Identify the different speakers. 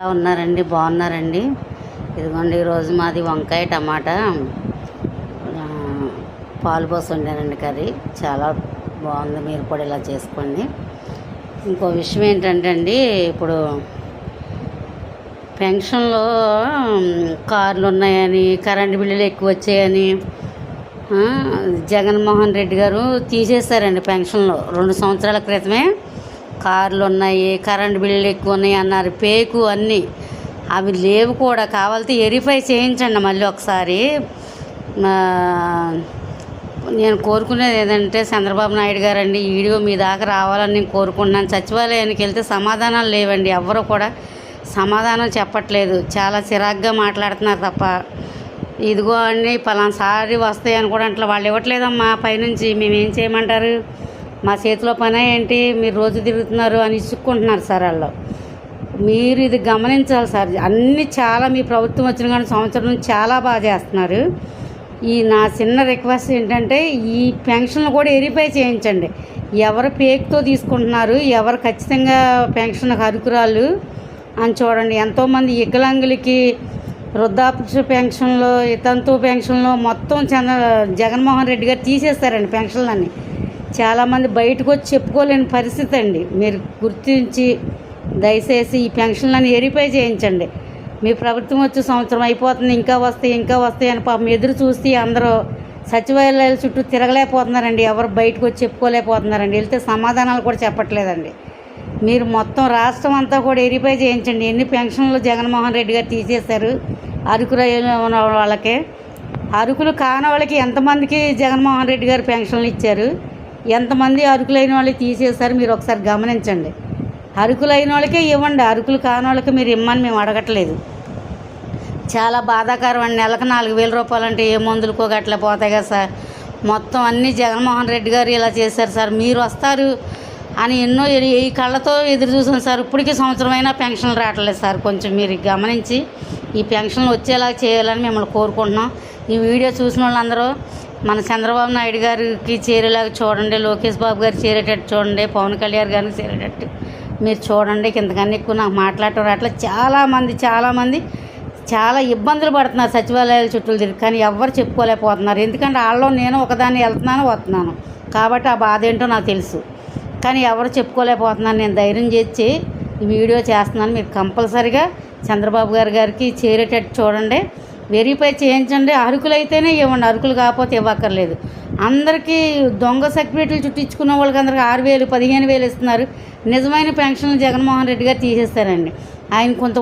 Speaker 1: ఎలా ఉన్నారండి? బాగున్నారండి? ఇదిగోండి ఈరోజు మాది వంకాయ టమాటా పాలు పోసి వండానండి కర్రీ. చాలా బాగుంది, మీరు కూడా ఇలా చేసుకోండి. ఇంకో విషయం ఏంటంటే అండి, ఇప్పుడు పెన్షన్లో కార్లు ఉన్నాయని, కరెంటు బిల్లులు ఎక్కువ వచ్చాయని జగన్మోహన్ రెడ్డి గారు తీసేశారండి పెన్షన్లో. 2 సంవత్సరాల క్రితమే కార్లు ఉన్నాయి, కరెంటు బిల్లులు ఎక్కువ ఉన్నాయి అన్నారు. పేకు అన్నీ అవి లేవు కూడా. కావాలంటే వెరిఫై చేయించండి మళ్ళీ ఒకసారి. నేను కోరుకునేది ఏంటంటే, చంద్రబాబు నాయుడు గారండి, ఈ వీడియో మీ దాకా రావాలని నేను కోరుకుంటున్నాను. సచివాలయానికి వెళ్తే సమాధానాలు లేవండి, ఎవ్వరూ కూడా సమాధానం చెప్పట్లేదు. చాలా చిరాగ్గా మాట్లాడుతున్నారు తప్ప, ఇదిగో అండి పలానాసారి వస్తాయని కూడా అట్లా వాళ్ళు ఇవ్వట్లేదమ్మా పైనుంచి. మేమేం చేయమంటారు? మా చేతిలో పని ఏంటి? మీరు రోజు తిరుగుతున్నారు అని ఇసుక్కుంటున్నారు సార్ వాళ్ళు. మీరు ఇది గమనించాలి సార్. అన్నీ చాలా మీ ప్రభుత్వం వచ్చిన కానీ సంవత్సరం నుంచి చాలా బాగా చేస్తున్నారు. ఈ నా చిన్న రిక్వెస్ట్ ఏంటంటే, ఈ పెన్షన్లు కూడా వెరిఫై చేయించండి. ఎవరు పేక్తో తీసుకుంటున్నారు, ఎవరు ఖచ్చితంగా పెన్షన్కి అర్హురాలు అని చూడండి. ఎంతోమంది వికలాంగులకి వృద్ధాప్య పెన్షన్లో, వితంతు పెన్షన్లో మొత్తం జగన్మోహన్ రెడ్డి గారు తీసేస్తారండి పెన్షన్లన్నీ. చాలామంది బయటకు వచ్చి చెప్పుకోలేని పరిస్థితి అండి. మీరు గుర్తించి దయచేసి ఈ పెన్షన్లని వెరిఫై చేయించండి. మీ ప్రభుత్వం వచ్చి సంవత్సరం అయిపోతుంది, ఇంకా వస్తాయి అని పాపం ఎదురు చూసి అందరూ సచివాలయాల చుట్టూ తిరగలేకపోతున్నారండి. ఎవరు బయటకు వచ్చి చెప్పుకోలేకపోతున్నారండి. వెళ్తే సమాధానాలు కూడా చెప్పట్లేదండి. మీరు మొత్తం రాష్ట్రం అంతా కూడా వెరిఫై చేయించండి. ఎన్ని పెన్షన్లు జగన్మోహన్ రెడ్డి గారు తీసేశారు అర్హులైన వాళ్ళకే. అర్హులు కాని వాళ్ళకి ఎంతమందికి జగన్మోహన్ రెడ్డి గారు పెన్షన్లు ఇచ్చారు, ఎంతమంది అర్హులైన వాళ్ళకి తీసేశారు మీరు ఒకసారి గమనించండి. అర్హులైన వాళ్ళకే ఇవ్వండి, అర్హులు కాని వాళ్ళకి మీరు ఇమ్మని మేము అడగట్లేదు. చాలా బాధాకరం అండి. నెలకు 4,000 రూపాయలు అంటే ఏ మందులకో గట్లా పోతాయి కదా సార్. మొత్తం అన్నీ జగన్మోహన్ రెడ్డి గారు ఇలా చేశారు సార్. మీరు వస్తారు అని ఎన్నో ఈ కళ్ళతో ఎదురు చూసాను సార్. ఇప్పటికీ సంవత్సరమైనా పెన్షన్లు రావట్లేదు సార్. కొంచెం మీరు గమనించి ఈ పెన్షన్లు వచ్చేలా చేయాలని మిమ్మల్ని కోరుకుంటున్నాం. ఈ వీడియో చూసిన వాళ్ళందరూ మన చంద్రబాబు నాయుడు గారికి చేరేలాగా చూడండి, లోకేష్ బాబు గారు చేరేటట్టు చూడండి, పవన్ కళ్యాణ్ గారికి చేరేటట్టు మీరు చూడండి. ఇంతకన్నా ఎక్కువ నాకు మాట్లాడటం అట్లా చాలామంది చాలా ఇబ్బందులు పడుతున్నారు సచివాలయాల చుట్టూ తిరిగి. కానీ ఎవ్వరు చెప్పుకోలేకపోతున్నారు. ఎందుకంటే వాళ్ళలో నేను ఒకదాన్ని వెళ్తున్నాను వస్తున్నాను కాబట్టి ఆ బాధ ఏంటో నాకు తెలుసు. కానీ ఎవరు చెప్పుకోలేకపోతున్నాను. నేను ధైర్యం చేసి ఈ వీడియో చేస్తున్నాను. మీరు కంపల్సరిగా చంద్రబాబు గారికి చేరేటట్టు చూడండి, వెరిఫై చేయించండి. అర్హులైతేనే ఇవ్వండి, అర్హులు కాకపోతే ఇవ్వక్కర్లేదు. అందరికీ దొంగ సర్టిఫికేట్లు చుట్టించుకున్న వాళ్ళకి అందరికి 6,000 15,000 ఇస్తున్నారు. నిజమైన పెన్షన్లు జగన్మోహన్ రెడ్డి గారు తీసేస్తారండి. ఆయన కొంత